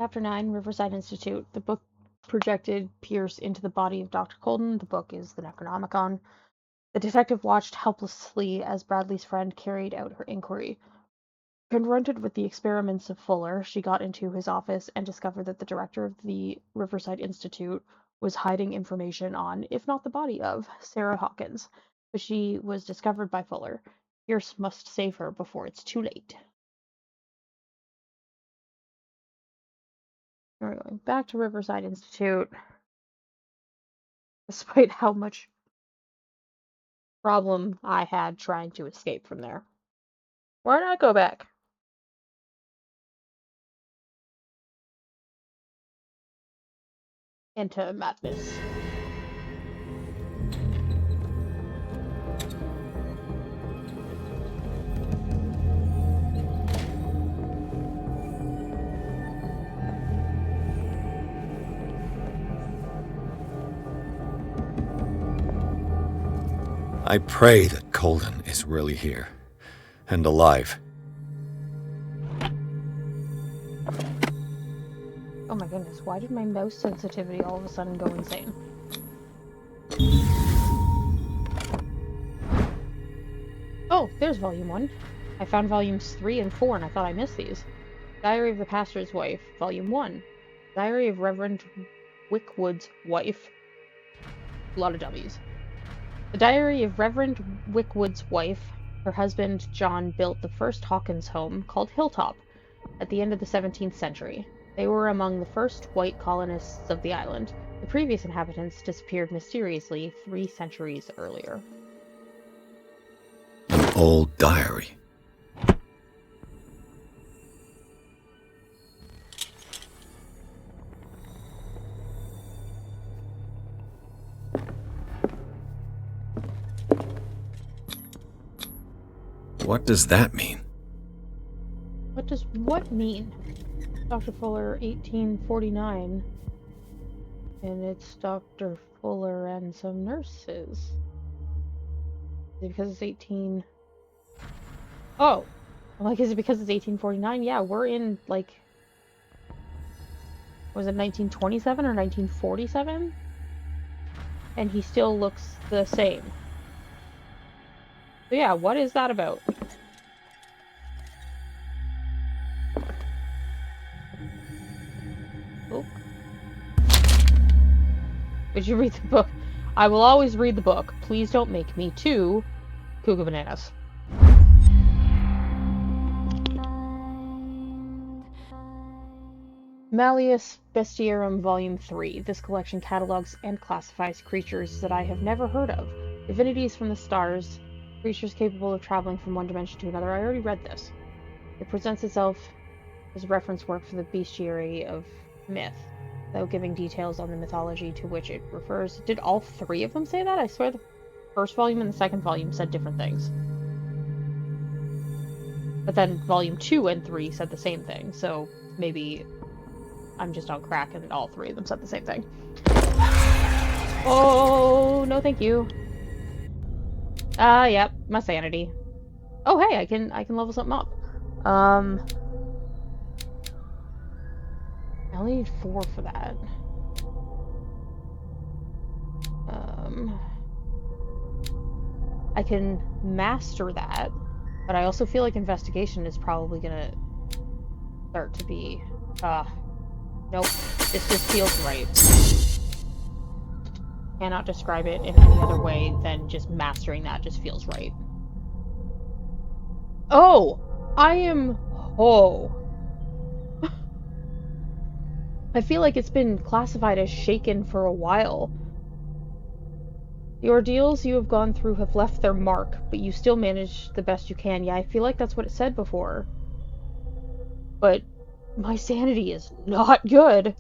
Chapter 9, Riverside Institute. The book projected Pierce into the body of Dr. Colden. The book is the Necronomicon. The detective watched helplessly as Bradley's friend carried out her inquiry. Confronted with the experiments of Fuller, she got into his office and discovered that the director of the Riverside Institute was hiding information on, if not the body of, Sarah Hawkins. But she was discovered by Fuller. Pierce must save her before it's too late. We're going back to Riverside Institute. Despite how much problem I had trying to escape from there. Why not go back? Into madness. I pray that Colden is really here, and alive. Oh my goodness, why did my mouse sensitivity all of a sudden go insane? Oh, there's volume 1. I found volumes 3 and 4 and I thought I missed these. Diary of the Pastor's Wife, volume 1. Diary of Reverend Wickwood's Wife. A lot of W's. The Diary of Reverend Wickwood's wife. Her husband, John, built the first Hawkins home, called Hilltop, at the end of the 17th century. They were among the first white colonists of the island. The previous inhabitants disappeared mysteriously 3 centuries earlier. An old diary. What does that mean? What does what mean? Dr. Fuller, 1849. And it's Dr. Fuller and some nurses. Is it because it's 18... Oh! I'm like, is it because it's 1849? Yeah, we're in, like... Was it 1927 or 1947? And he still looks the same. So yeah, what is that about? Oh. Did you read the book? I will always read the book. Please don't make me too cuckoo bananas. Malleus Bestiarum Volume 3. This collection catalogs and classifies creatures that I have never heard of. Divinities from the stars, creatures capable of traveling from one dimension to another. I already read this. It presents itself as a reference work for the bestiary of myth, though giving details on the mythology to which it refers. Did all 3 of them say that? I swear the first volume and the second volume said different things. But then volume 2 and 3 said the same thing, so maybe I'm just on crack and all 3 of them said the same thing. Oh, no thank you. Yep, my sanity. Oh hey, I can level something up. I only need 4 for that. I can master that, but I also feel like investigation is probably gonna start to be, nope, this just feels right. Cannot describe it in any other way than just mastering that just feels right. Oh! I feel like it's been classified as shaken for a while. The ordeals you have gone through have left their mark, but you still manage the best you can. Yeah, I feel like that's what it said before. But my sanity is not good.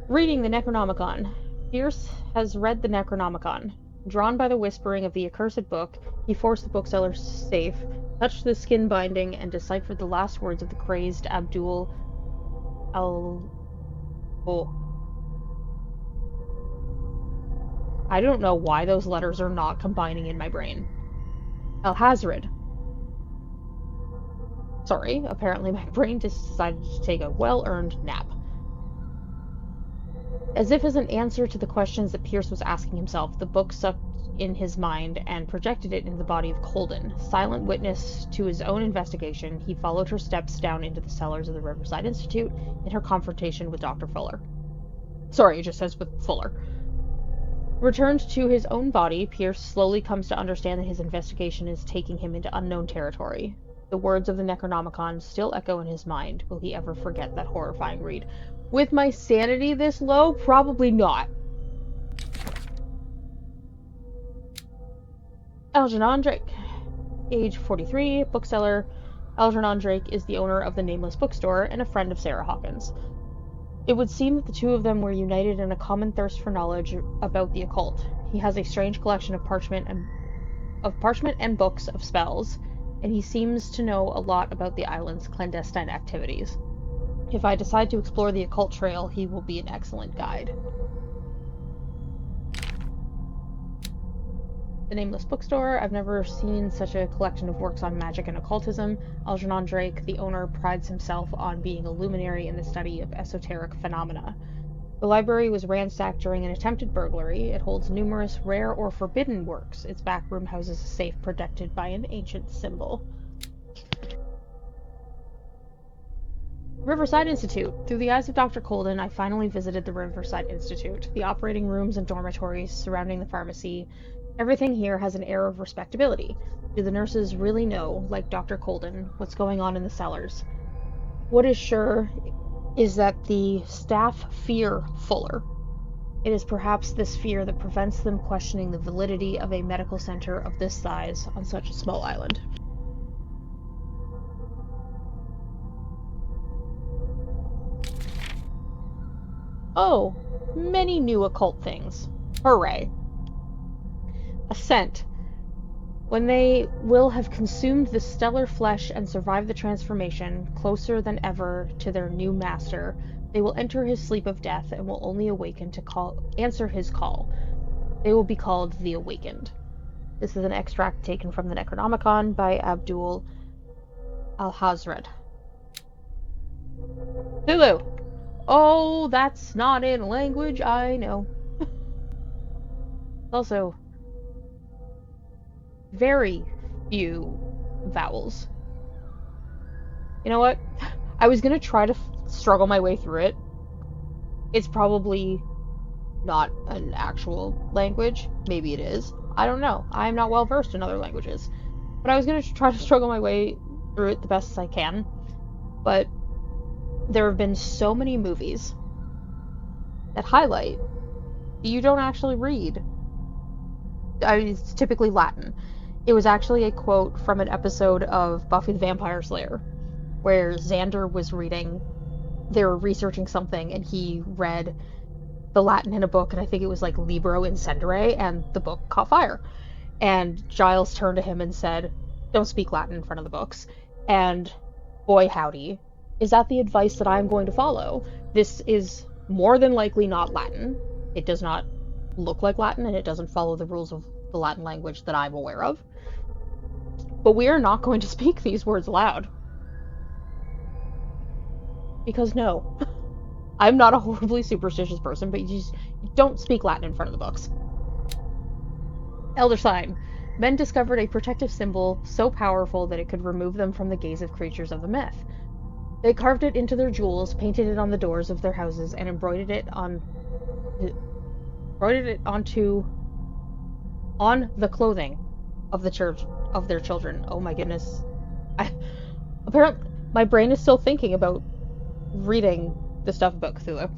Reading the Necronomicon. Pierce has read the Necronomicon. Drawn by the whispering of the accursed book, he forced the bookseller's safe, touched the skin binding, and deciphered the last words of the crazed Abdul Oh. I don't know why those letters are not combining in my brain. Alhazred. Sorry, apparently my brain decided to take a well-earned nap. As if as an answer to the questions that Pierce was asking himself, the book sucked in his mind and projected it into the body of Colden. Silent witness to his own investigation, he followed her steps down into the cellars of the Riverside Institute in her confrontation with Dr. Fuller. Sorry, it just says with Fuller. Returned to his own body, Pierce slowly comes to understand that his investigation is taking him into unknown territory. The words of the Necronomicon still echo in his mind. Will he ever forget that horrifying read? With my sanity this low, probably not. Algernon Drake, age 43, bookseller. Algernon Drake is the owner of the Nameless Bookstore and a friend of Sarah Hawkins. It would seem that the two of them were united in a common thirst for knowledge about the occult. He has a strange collection of parchment and books of spells, and he seems to know a lot about the island's clandestine activities. If I decide to explore the occult trail, he will be an excellent guide. The Nameless Bookstore. I've never seen such a collection of works on magic and occultism. Algernon Drake, the owner, prides himself on being a luminary in the study of esoteric phenomena. The library was ransacked during an attempted burglary. It holds numerous rare or forbidden works. Its back room houses a safe protected by an ancient symbol. Riverside Institute. Through the eyes of Dr. Colden, I finally visited the Riverside Institute. The operating rooms and dormitories surrounding the pharmacy. Everything here has an air of respectability. Do the nurses really know, like Dr. Colden, what's going on in the cellars? What is sure is that the staff fear Fuller. It is perhaps this fear that prevents them questioning the validity of a medical center of this size on such a small island. Oh, many new occult things. Hooray. Ascent. When they will have consumed the stellar flesh and survived the transformation, closer than ever to their new master, they will enter his sleep of death and will only awaken to answer his call. They will be called the Awakened. This is an extract taken from the Necronomicon by Abdul Al-Hazred. Cthulhu! Oh, that's not in a language I know. Also, very few vowels. You know what? I was gonna try to struggle my way through it. It's probably not an actual language. Maybe it is. I don't know. I'm not well versed in other languages. But I was gonna try to struggle my way through it the best I can. But there have been so many movies that highlight that you don't actually read. It's typically Latin. It was actually a quote from an episode of Buffy the Vampire Slayer, where Xander was reading, they were researching something, and he read the Latin in a book, and I think it was like Libro Incendere, and the book caught fire. And Giles turned to him and said, don't speak Latin in front of the books. And boy howdy, is that the advice that I'm going to follow. This is more than likely not Latin. It does not look like Latin, and it doesn't follow the rules of the Latin language that I'm aware of. But we are not going to speak these words aloud. Because no. I'm not a horribly superstitious person, but you don't speak Latin in front of the books. Elder Sign. Men discovered a protective symbol so powerful that it could remove them from the gaze of creatures of the myth. They carved it into their jewels, painted it on the doors of their houses, and embroidered it on the clothing of their children. Oh my goodness. Apparently, my brain is still thinking about reading the stuff about Cthulhu.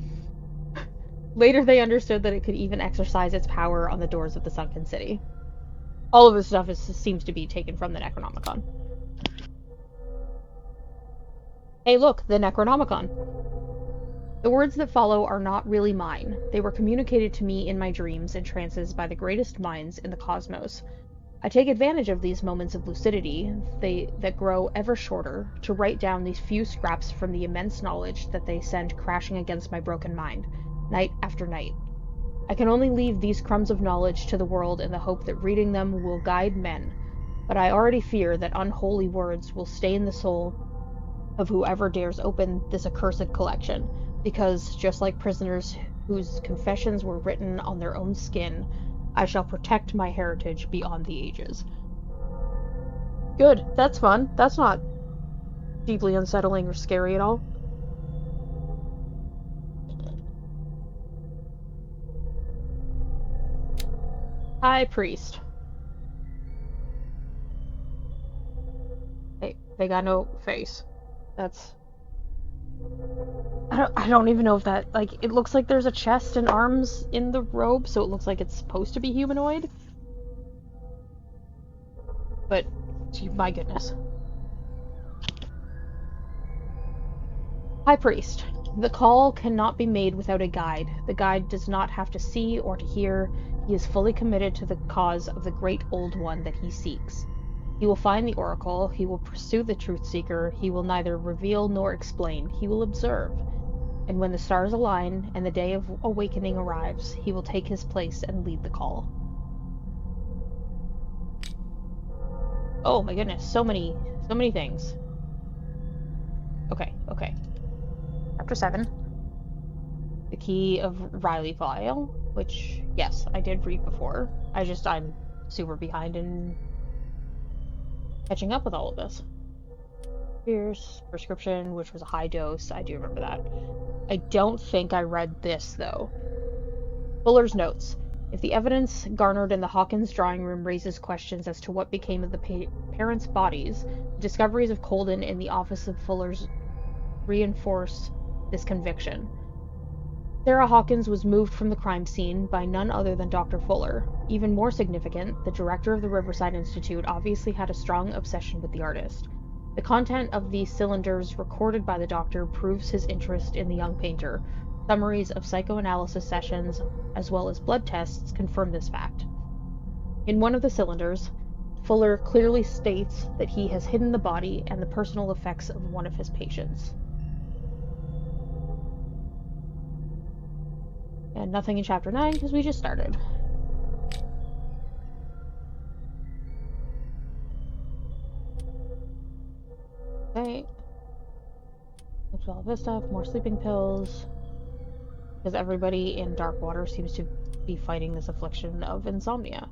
Later, they understood that it could even exercise its power on the doors of the sunken city. All of this stuff seems to be taken from the Necronomicon. Hey look, the Necronomicon. The words that follow are not really mine. They were communicated to me in my dreams and trances by the greatest minds in the cosmos. I take advantage of these moments of lucidity, that grow ever shorter, to write down these few scraps from the immense knowledge that they send crashing against my broken mind, night after night. I can only leave these crumbs of knowledge to the world in the hope that reading them will guide men, but I already fear that unholy words will stain the soul of whoever dares open this accursed collection, because just like prisoners whose confessions were written on their own skin, I shall protect my heritage beyond the ages. Good, that's fun. That's not deeply unsettling or scary at all. High Priest. They got no face. That's... I don't even know if that, like, it looks like there's a chest and arms in the robe, so it looks like it's supposed to be humanoid. But, my goodness. High Priest. The call cannot be made without a guide. The guide does not have to see or to hear. He is fully committed to the cause of the great old one that he seeks. He will find the oracle, he will pursue the truth seeker, he will neither reveal nor explain, he will observe. And when the stars align and the day of awakening arrives, he will take his place and lead the call. Oh my goodness, so many things. Okay. Chapter 7. The Key of Riley File, which, yes, I did read before. I'm super behind in catching up with all of this. Pierce, prescription, which was a high dose. I do remember that. I don't think I read this, though. Fuller's notes. If the evidence garnered in the Hawkins drawing room raises questions as to what became of the parents' bodies, the discoveries of Colden in the office of Fuller's reinforce this conviction. Sarah Hawkins was moved from the crime scene by none other than Dr. Fuller. Even more significant, the director of the Riverside Institute obviously had a strong obsession with the artist. The content of the cylinders recorded by the doctor proves his interest in the young painter. Summaries of psychoanalysis sessions, as well as blood tests, confirm this fact. In one of the cylinders, Fuller clearly states that he has hidden the body and the personal effects of one of his patients. And nothing in Chapter 9, because we just started. Okay. Look at all this stuff. More sleeping pills. Because everybody in Darkwater seems to be fighting this affliction of insomnia.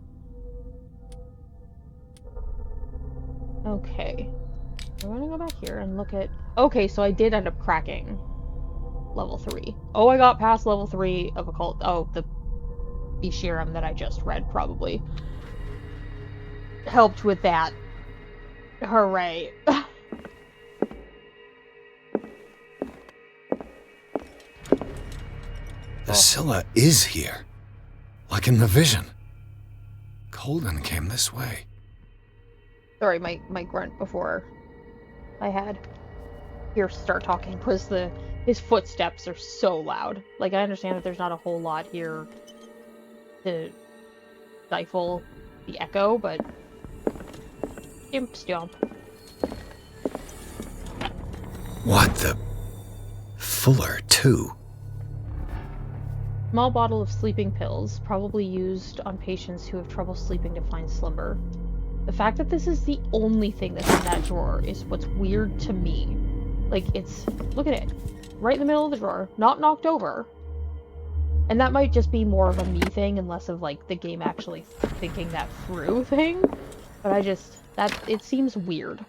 Okay. We're gonna go back here and look at... Okay, so I did end up cracking level 3. Oh, I got past level 3 of occult. Oh, the Bishiram that I just read probably helped with that. Hooray. The Scylla is here. Like in the vision. Colden came this way. Sorry, my grunt before I had Pierce start talking was his footsteps are so loud. Like, I understand that there's not a whole lot here to stifle the echo, but imp stomp. What the... Fuller, too. Small bottle of sleeping pills, probably used on patients who have trouble sleeping to find slumber. The fact that this is the only thing that's in that drawer is what's weird to me. Like, it's... Look at it. Right in the middle of the drawer. Not knocked over. And that might just be more of a me thing and less of, like, the game actually thinking that through thing. But it seems weird.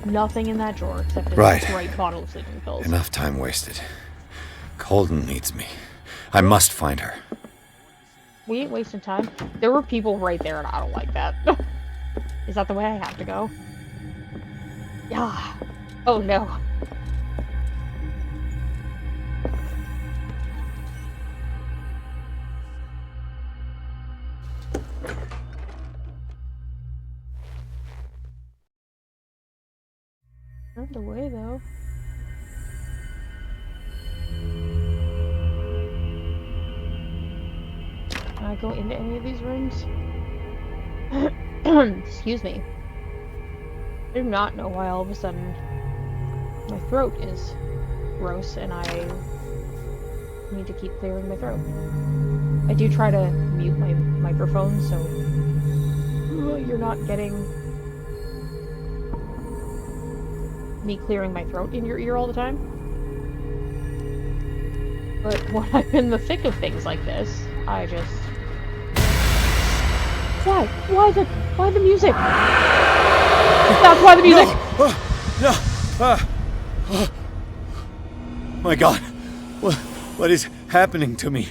Nothing in that drawer except a bright bottle of sleeping pills. Enough time wasted. Colden needs me. I must find her. We ain't wasting time. There were people right there and I don't like that. Is that the way I have to go? Yeah. Oh no. Not the way though. Can I go into any of these rooms? Excuse me. I do not know why all of a sudden my throat is gross and I need to keep clearing my throat. I do try to mute my microphone so you're not getting me clearing my throat in your ear all the time. But when I'm in the thick of things like this, I just... Why? Why the music? That's why the music! No! My God! What is happening to me?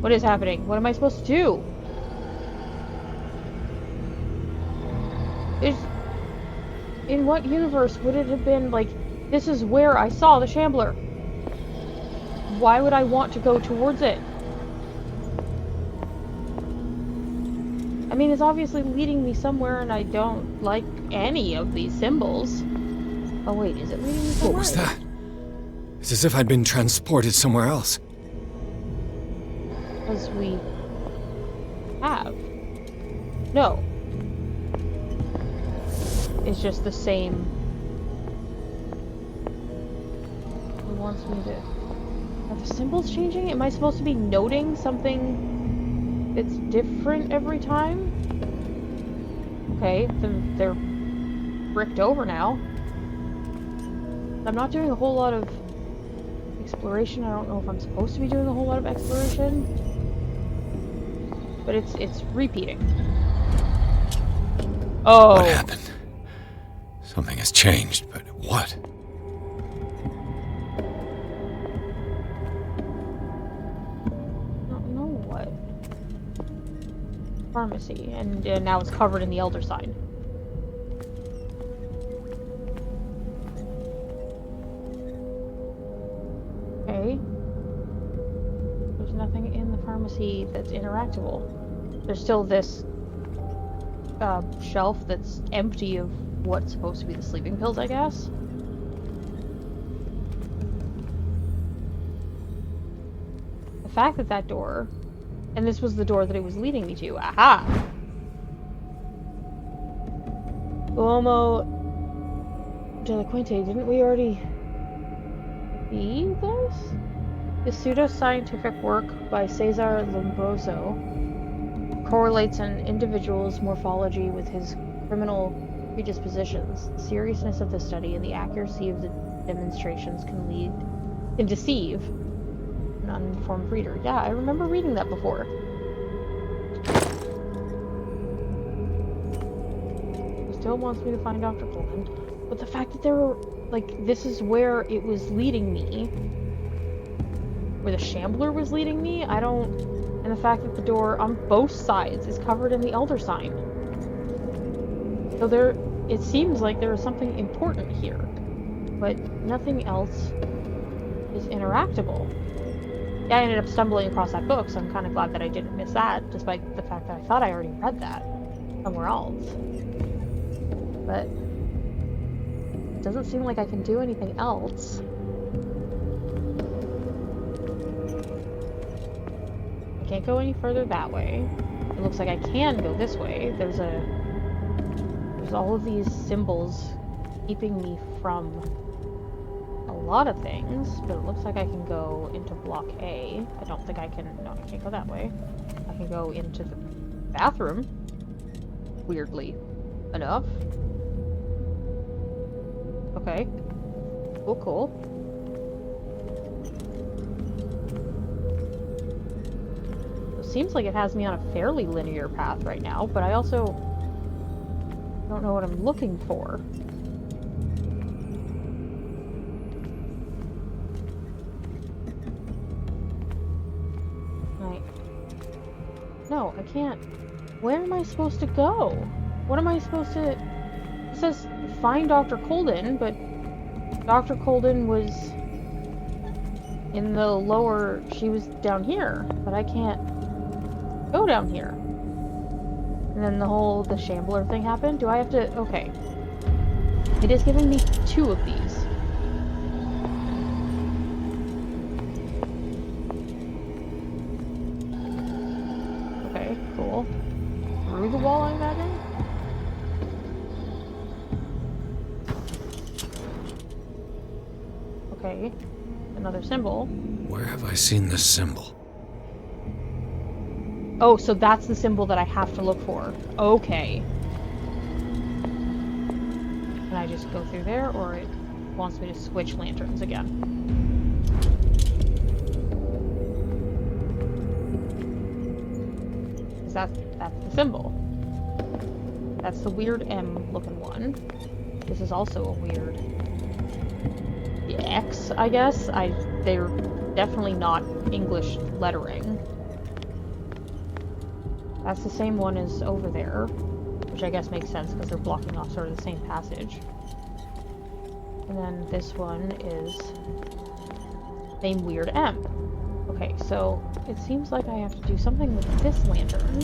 What is happening? What am I supposed to do? In what universe would it have been like, this is where I saw the Shambler? Why would I want to go towards it? I mean, it's obviously leading me somewhere, and I don't like any of these symbols. Oh wait, is it leading me somewhere? What was that? It's as if I'd been transported somewhere else. Because we have. No. It's just the same. It wants me to... Are the symbols changing? Am I supposed to be noting something that's different every time? Okay, then they're bricked over now. I'm not doing a whole lot of exploration. I don't know if I'm supposed to be doing a whole lot of exploration. But it's repeating. Oh. What happened? Something has changed, but what? I don't know what. Pharmacy, and now it's covered in the Elder Sign. Okay. There's nothing in the pharmacy that's interactable. There's still this shelf that's empty of what's supposed to be the sleeping pills, I guess. The fact that that door, and this was the door that it was leading me to, aha! Uomo Delinquente, didn't we already see this? The pseudo-scientific work by Cesar Lombroso correlates an individual's morphology with his criminal predispositions. The seriousness of the study and the accuracy of the demonstrations can deceive an uninformed reader. Yeah, I remember reading that before. He still wants me to find Dr. Coleman, but the fact that there were, like, this is where it was leading me, where the Shambler was leading me, I don't... And the fact that the door on both sides is covered in the Elder Sign. So there, it seems like there is something important here, but nothing else is interactable. Yeah, I ended up stumbling across that book, so I'm kind of glad that I didn't miss that, despite the fact that I thought I already read that somewhere else. But it doesn't seem like I can do anything else. I can't go any further that way. It looks like I can go this way. There's all of these symbols keeping me from a lot of things, but it looks like I can go into block A. I don't think I can... No, I can't go that way. I can go into the bathroom, weirdly enough. Okay. Cool. Seems like it has me on a fairly linear path right now, but I also don't know what I'm looking for. No, I can't. Where am I supposed to go? What am I supposed to... It says find Dr. Colden, but Dr. Colden was in the lower... She was down here, but I can't go down here. And then the Shambler thing happened? Do I have to... Okay. It is giving me 2 of these. Okay, cool. Through the wall, I imagine? Okay. Another symbol. Where have I seen this symbol? Oh, so that's the symbol that I have to look for. Okay. Can I just go through there, or it wants me to switch lanterns again? Because that's the symbol. That's the weird M looking one. This is also a weird X, I guess. They're definitely not English lettering. That's the same one as over there, which I guess makes sense because they're blocking off sort of the same passage. And then this one is same weird M. Okay, so it seems like I have to do something with this lantern,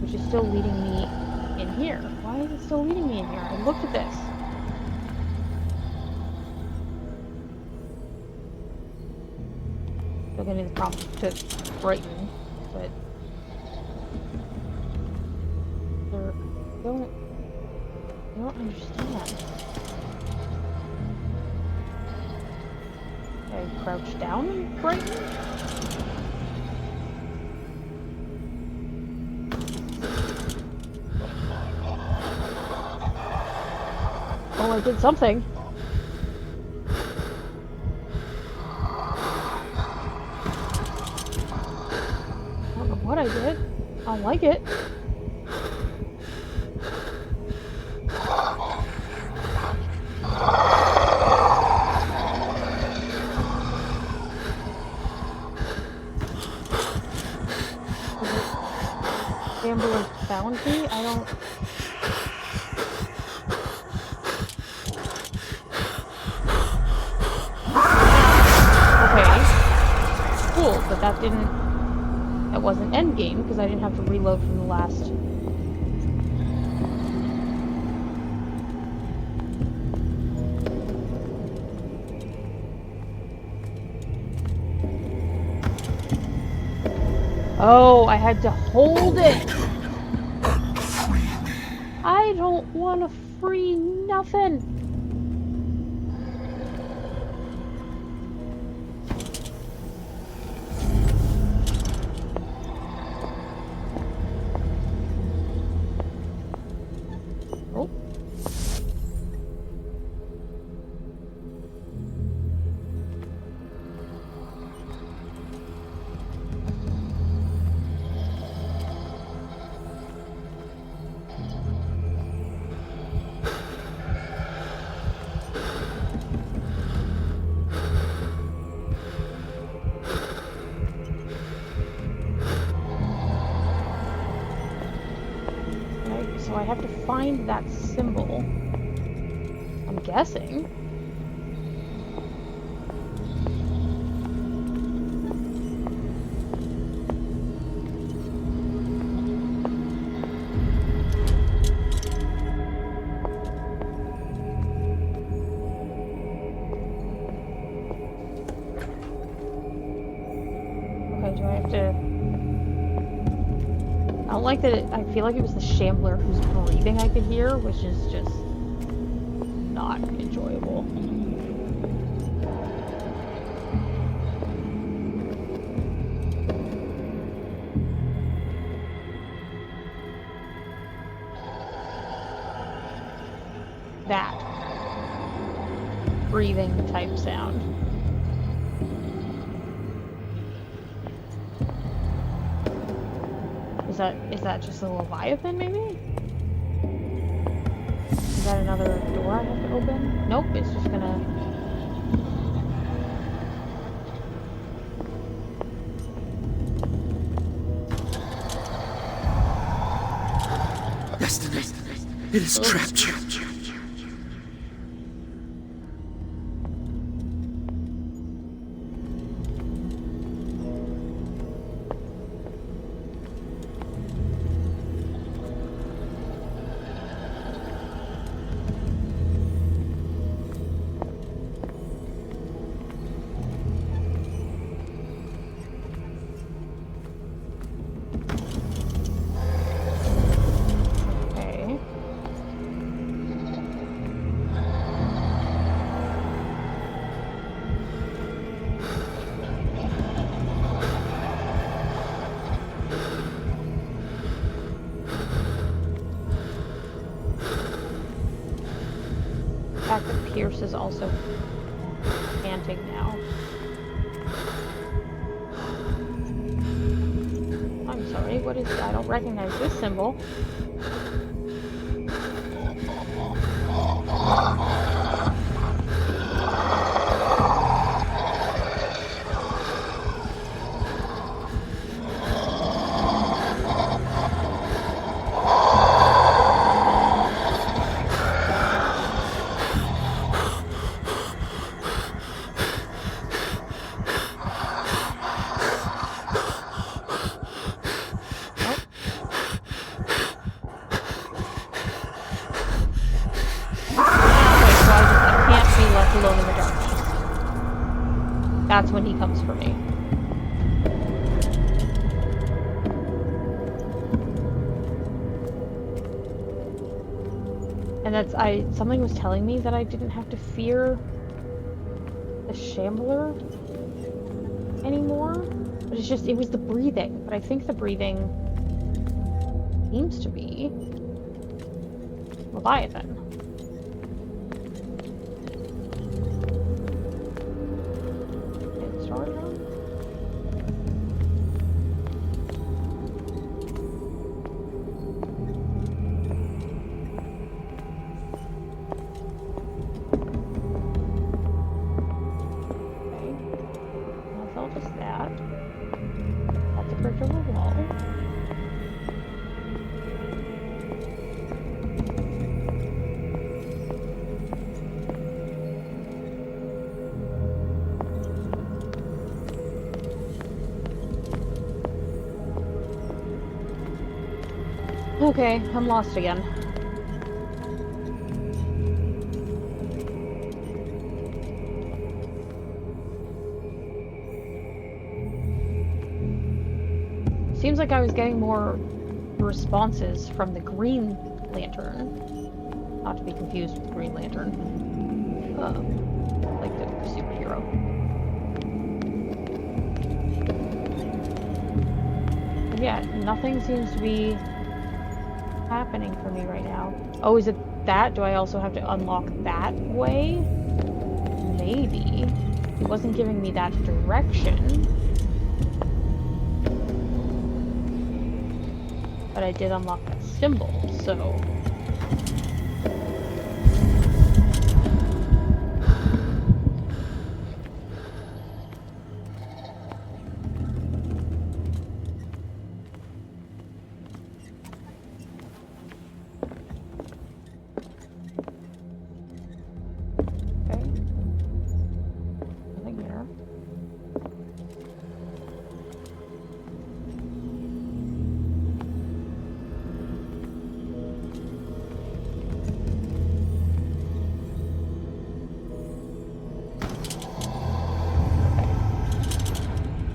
which is still leading me in here. Why is it still leading me in here? I looked at this. Still giving me the prompt to brighten, but I don't understand. I crouch down and brighten? Oh, I did something. I don't know what I did. I don't like it. Ambulance found me? I don't... Okay. Cool, but that didn't... That wasn't endgame, because I didn't have to reload from the last... Oh, I had to hold it! I don't want to free nothing! Oh. So I have to find that symbol. I'm guessing. Okay, do I have to... I don't like that I feel like it was the shambler whose breathing I could hear, which is just not enjoyable. That breathing type sound. Is that just a Leviathan, maybe? Is that another door I have to open? Nope, it's just gonna... Destiny, it is trapped you. fact that Pierce is also panting now. I'm sorry, what is that? I don't recognize this symbol. Alone in the darkness. That's when he comes for me. And something was telling me that I didn't have to fear the Shambler anymore. But it was the breathing. But I think the breathing seems to be Leviathan. Okay, I'm lost again. Seems like I was getting more responses from the Green Lantern. Not to be confused with the Green Lantern. Like the superhero. But yeah, nothing seems to be happening for me right now. Oh, is it that? Do I also have to unlock that way? Maybe. It wasn't giving me that direction. But I did unlock that symbol, so...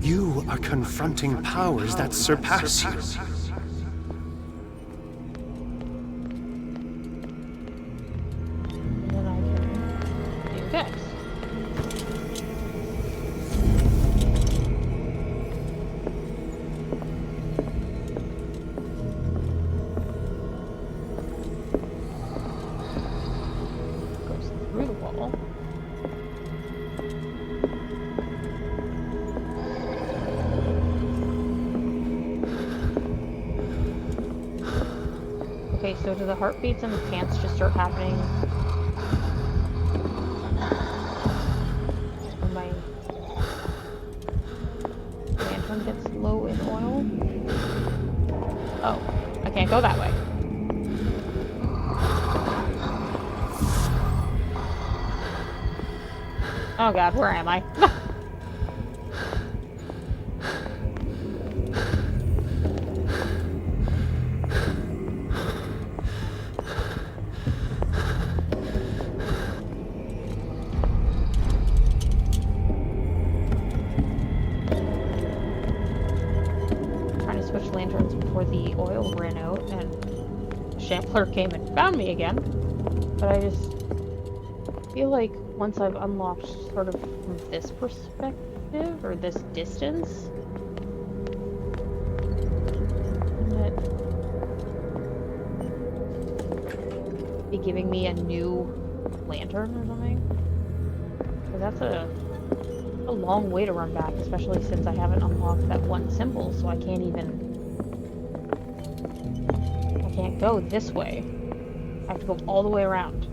You are confronting powers that surpass you. And then I can do this. Goes through the wall. Okay, so do the heartbeats and the pants just start happening when my lantern gets low in oil? Oh, I can't go that way. Oh god, where am I? Lanterns before the oil ran out and the Shambler came and found me again. But I just feel like once I've unlocked sort of from this perspective or this distance, wouldn't it be giving me a new lantern or something? Because that's a long way to run back, especially since I haven't unlocked that one symbol, so I can't go this way. I have to go all the way around.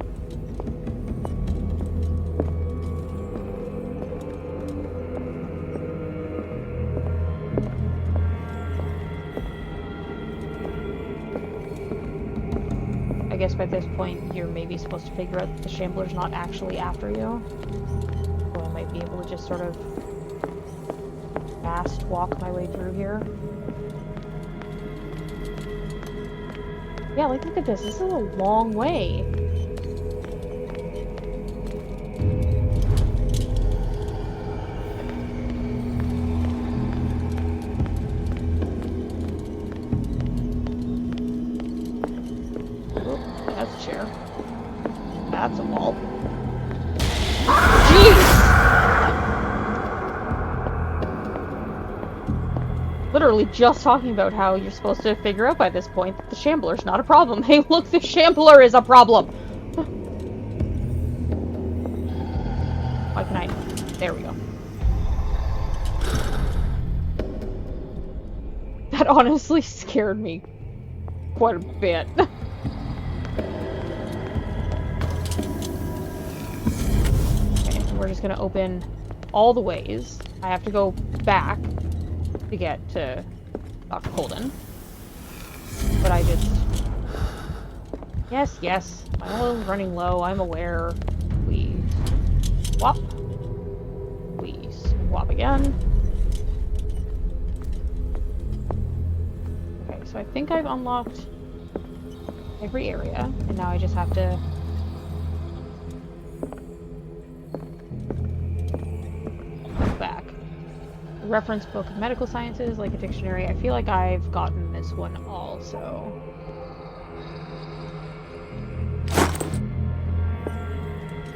I guess by this point, you're maybe supposed to figure out that the Shambler's not actually after you. So I might be able to just sort of fast walk my way through here. Yeah, like, look at this. This is a long way. Oop, that's a chair. That's a wall. Jeez! Literally just talking about how you're supposed to figure out by this point that the Shambler's not a problem. Hey, look, the Shambler is a problem! Why can I... There we go. That honestly scared me quite a bit. Okay, we're just gonna open all the ways. I have to go back to get to Dr. Colden. But I just... Yes, my oil's running low, I'm aware. We swap. We swap again. Okay, so I think I've unlocked every area, and now I just have to... go back. Reference book of medical sciences, like a dictionary. I feel like I've gotten this one also.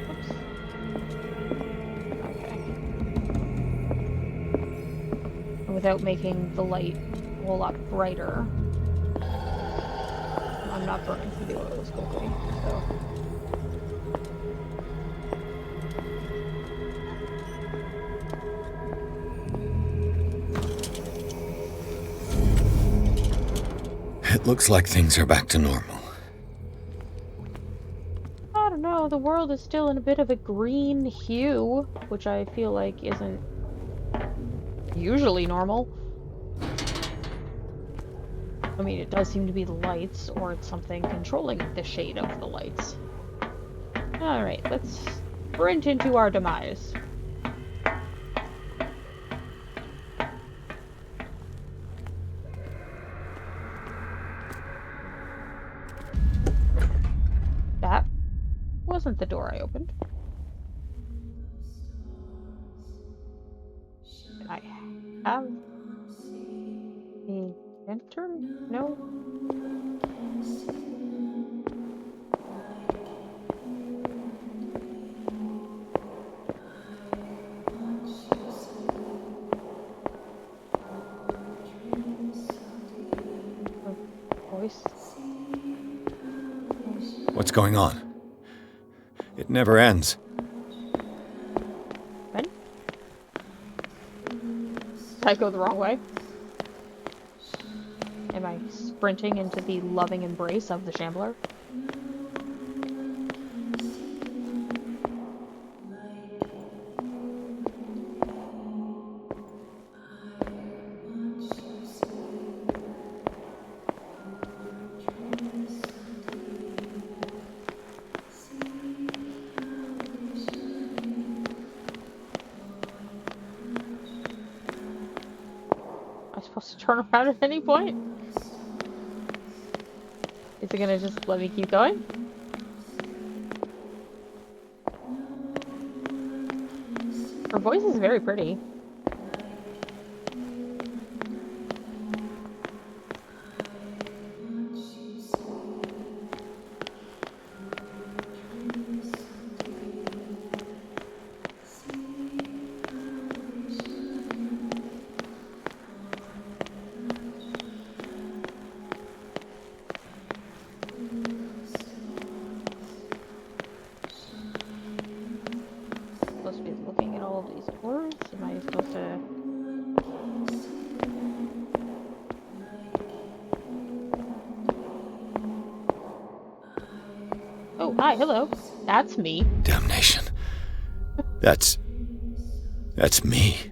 Oops. Okay. And without making the light a whole lot brighter, I'm not burning through the oils quickly, so... It looks like things are back to normal. I don't know, the world is still in a bit of a green hue, which I feel like isn't usually normal. I mean, it does seem to be the lights, or it's something controlling the shade of the lights. Alright, let's sprint into our demise. That wasn't the door I opened. Can I have a lantern? No? Voice. What's going on? It never ends. Ben? Did I go the wrong way? Am I sprinting into the loving embrace of the Shambler? Supposed to turn around at any point? Is it gonna just let me keep going? Her voice is very pretty. all these doors? Am I supposed to... Oh, hi, hello. That's me. Damnation. That's me.